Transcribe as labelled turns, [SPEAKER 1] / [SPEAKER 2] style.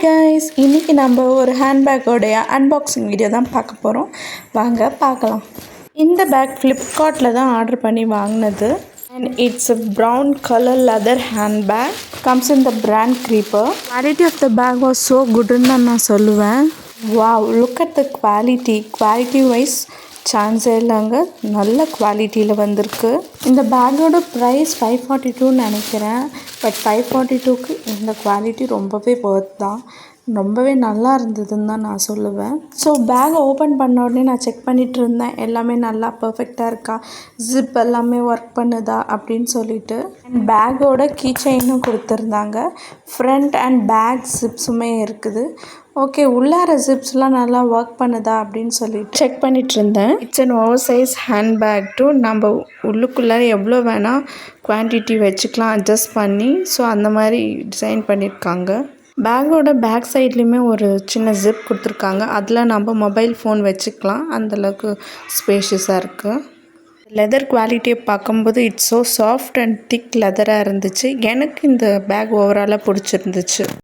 [SPEAKER 1] Guys, இன்றைக்கி நம்ம ஒரு ஹேண்ட்பேக்கோடைய அன்பாக்சிங் வீடியோ தான் பார்க்க போகிறோம். வாங்க பார்க்கலாம். இந்த பேக் ஃப்ளிப்கார்ட்டில் தான் ஆர்டர் பண்ணி வாங்கினது. And it's a brown color leather handbag. Comes in the brand Creeper. Quality of the bag was so good-ன்னு தான் நான் சொல்லுவேன். Wow, look at the quality. Quality wise சான்ஸே இல்லைங்க, நல்ல குவாலிட்டியில் வந்திருக்கு. இந்த பேக்கோட ப்ரைஸ் 542ன்னு நினைக்கிறேன். பட் 542க்கு இந்த குவாலிட்டி ரொம்பவே ஒர்த் தான். ரொம்பவே நல்லா இருந்ததுன்னு தான் நான் சொல்லுவேன். ஸோ பேக்கை ஓப்பன் பண்ண உடனே நான் செக் பண்ணிகிட்டு இருந்தேன், எல்லாமே நல்லா பர்ஃபெக்டாக இருக்கா, ஜிப் எல்லாமே ஒர்க் பண்ணுதா அப்படின்னு சொல்லிட்டு. அண்ட் பேக்கோட கீ செயினும் கொடுத்துருந்தாங்க. ஃப்ரண்ட் அண்ட் பேக் ஜிப்ஸுமே இருக்குது. ஓகே, உள்ளார ஜிப்ஸ்லாம் நல்லா ஒர்க் பண்ணுதா அப்படின்னு சொல்லிட்டு செக் பண்ணிகிட்டு இருந்தேன். It's an over size handbag too. நம்ம உள்ளுக்குள்ளே எவ்வளோ வேணால் குவான்டிட்டி வச்சுக்கலாம் அட்ஜஸ்ட் பண்ணி. ஸோ அந்த மாதிரி டிசைன் பண்ணியிருக்காங்க. பேக்கோட பேக் சைட்லேயுமே ஒரு சின்ன ஜிப் கொடுத்துருக்காங்க. அதில் நம்ம மொபைல் ஃபோன் வச்சுக்கலாம். அந்தளவுக்கு ஸ்பேஷியஸாக இருக்குது. லெதர் குவாலிட்டியை பார்க்கும்போது it's so soft and thick லெதராக இருந்துச்சு. எனக்கு இந்த பேக் ஓவராலாக பிடிச்சிருந்துச்சு.